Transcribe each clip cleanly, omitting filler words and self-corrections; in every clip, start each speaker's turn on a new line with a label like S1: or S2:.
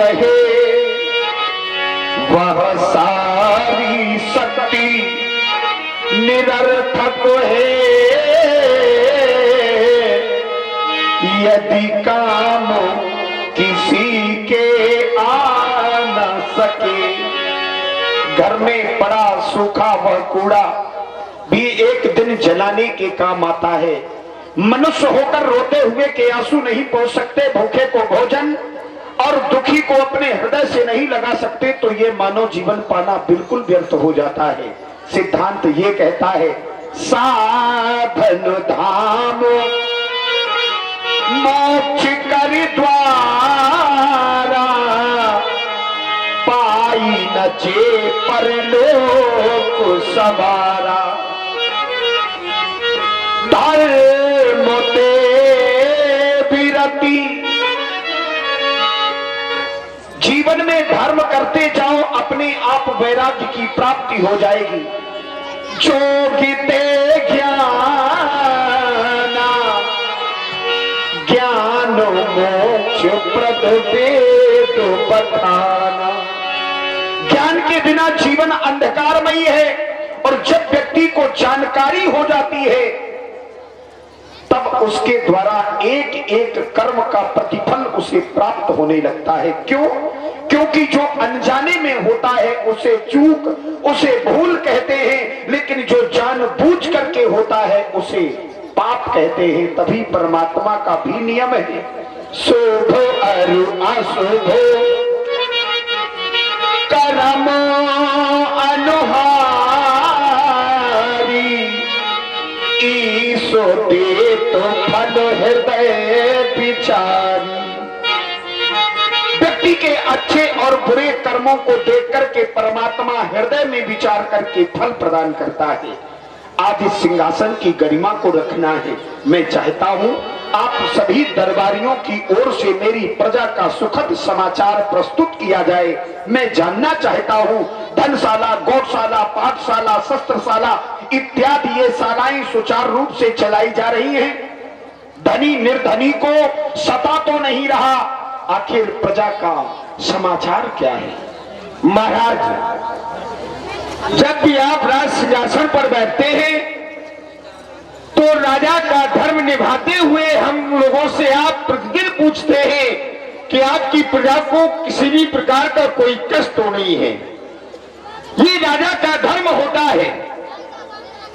S1: रहे वह सारी शक्ति निरर्थक है यदि काम किसी के आ न सके। घर में पड़ा सूखा वह कूड़ा भी एक दिन जलाने के काम आता है। मनुष्य होकर रोते हुए के आंसू नहीं पोंछ सकते, भूखे को भोजन और दुखी को अपने हृदय से नहीं लगा सकते, तो ये मानव जीवन पाना बिल्कुल व्यर्थ हो जाता है। सिद्धांत ये कहता है साधन धाम मोक्ष कर द्वारा पाई न जे परलोक सवारा। धर्म ते विरति जीवन में धर्म करते जाओ, अपने आप वैराग्य की प्राप्ति हो जाएगी। जोगिते ज्ञाना ज्ञान मोक्ष प्रद वेद बखाना। ज्ञान के बिना जीवन अंधकारमयी है, और जब व्यक्ति को जानकारी हो जाती है तब उसके द्वारा एक एक कर्म का प्रतिफल उसे प्राप्त होने लगता है। क्यों? क्योंकि जो अनजाने में होता है उसे चूक, उसे भूल कहते हैं, लेकिन जो जानबूझ करके होता है उसे पाप कहते हैं। तभी परमात्मा का भी नियम है शुभ और अशुभ कर्म अनुहारी ईसो दे तो फल हृदय विचारी। व्यक्ति के अच्छे और बुरे कर्मों को देख करके परमात्मा हृदय में विचार करके फल प्रदान करता है। आज इस सिंहासन की गरिमा को रखना है। मैं चाहता हूं आप सभी दरबारियों की ओर से मेरी प्रजा का सुखद समाचार प्रस्तुत किया जाए। मैं जानना चाहता हूं धनशाला, गौशाला, पाठशाला, शस्त्रशाला इत्यादि ये शालाएं सुचारू रूप से चलाई जा रही हैं। धनी निर्धनी को सता तो नहीं रहा, आखिर प्रजा का समाचार क्या है? महाराज, जब भी आप राज सिंहासन पर बैठते हैं तो राजा का धर्म निभाते हुए हम लोगों से आप प्रतिदिन पूछते हैं कि आपकी प्रजा को किसी भी प्रकार का कोई कष्ट तो नहीं है। ये राजा का धर्म होता है,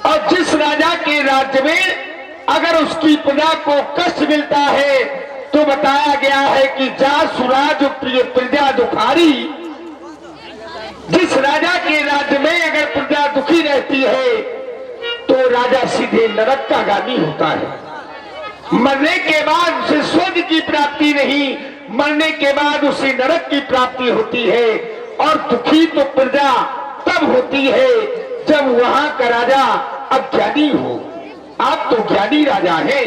S1: और जिस राजा के राज्य में अगर उसकी प्रजा को कष्ट मिलता है तो बताया गया है कि जा सुराज प्रजा दुखारी। जिस राजा के राज्य में अगर प्रजा दुखी रहती है तो राजा सीधे नरक का गामी होता है। मरने के बाद उसे स्वर्ग की प्राप्ति नहीं, मरने के बाद उसे नरक की प्राप्ति होती है। और दुखी तो प्रजा तब होती है जब वहां का राजा अज्ञानी हो। आप तो ज्ञानी राजा हैं,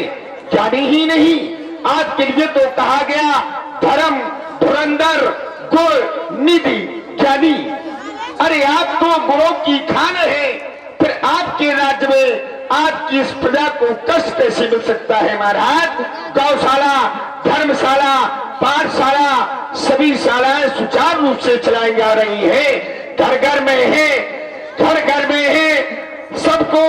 S1: ज्ञानी ही नहीं, आपके लिए तो कहा गया धर्म धुरंधर गुण निधि ज्ञानी। अरे आप तो गुणों की खान है, फिर आपके राज्य में आपकी इस प्रजा को कष्ट कैसे मिल सकता है? महाराज, गौशाला, धर्मशाला, पाठशाला सभी शालाएं सुचारू रूप से चलाई जा रही है। घर घर में है, घर घर में है, सबको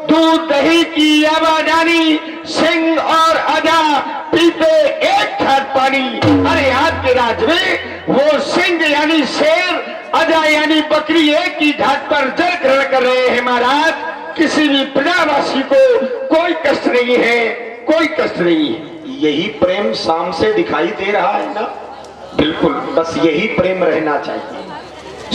S1: दूध दही की आवाजानी, सिंह और अजा पीते एक घाट पानी। अरे आपके राज्य में वो सिंह यानी शेर, अजा यानी बकरी एक ही घाट पर जल ग्रहण कर रहे हैं। महाराज, किसी भी प्रजावासी को कोई कष्ट नहीं है, कोई कष्ट नहीं है। यही प्रेम शाम से दिखाई दे रहा है ना? बिल्कुल, बस यही प्रेम रहना चाहिए।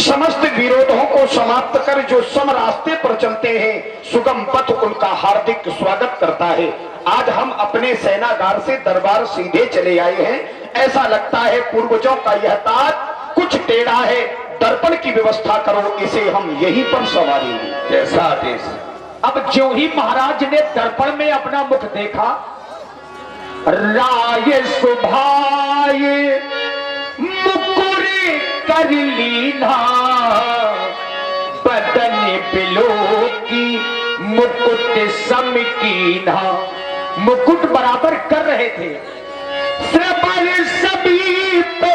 S1: समस्त विरोधों को समाप्त कर जो सम रास्ते पर चलते हैं, सुगम पथ उनका हार्दिक स्वागत करता है। आज हम अपने सेनागार से दरबार सीधे चले आए हैं। ऐसा लगता है पूर्वजों का यह ताज कुछ टेढ़ा है, दर्पण की व्यवस्था करो, इसे हम यहीं पर संवारेंगे। जैसा आदेश। अब जो ही महाराज ने दर्पण में अपना मुख देखा, राय सुभाए मुकुरे कर लीना, बदन बिलो की मुकुट सम कीना। मुकुट बराबर कर रहे थे, श्रवण सभी पे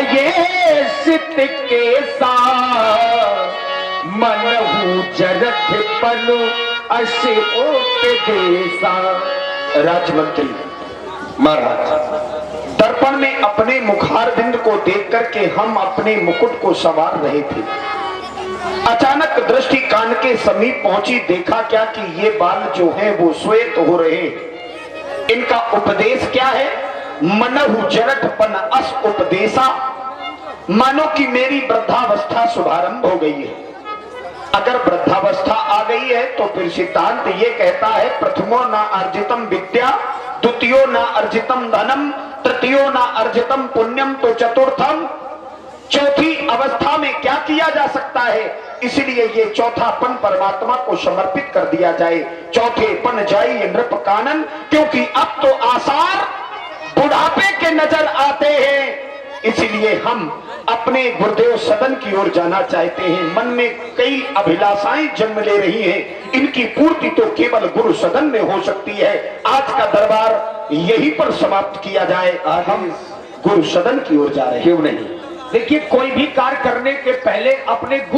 S1: भये सित के साथ मनहु जरथ पनु असे उपदेशा। राजमंत्री महाराज, दर्पण में अपने मुखारबिंद को देख करके हम अपने मुकुट को संवार रहे थे। अचानक दृष्टि कान के समीप पहुंची, देखा क्या कि ये बाल जो हैं वो श्वेत हो रहे। इनका उपदेश क्या है? मनहु जरठपन अस उपदेशा, मानो कि मेरी वृद्धावस्था शुभारंभ हो गई है। अगर वृद्धावस्था आ गई है तो फिर सिद्धांत ये कहता है, प्रथमो न अर्जितम विद्या, द्वितीयो न अर्जितम धनम, तृतीयो न अर्जितम पुण्यम, तो चतुर्थम, चौथी अवस्था में क्या किया जा सकता है? इसलिए ये चौथापन परमात्मा को समर्पित कर दिया जाए। चौथेपन जाई नृप कानन, क्योंकि अब तो आसार बुढ़ापे के नजर आते हैं। इसलिए हम अपने गुरुदेव सदन की ओर जाना चाहते हैं। मन में कई अभिलाषाएं जन्म ले रही हैं, इनकी पूर्ति तो केवल गुरु सदन में हो सकती है। आज का दरबार यहीं पर समाप्त किया जाए। आज हम गुरु सदन की ओर जा रहे हैं।
S2: क्यों नहीं? देखिए, कोई भी कार्य करने के पहले अपने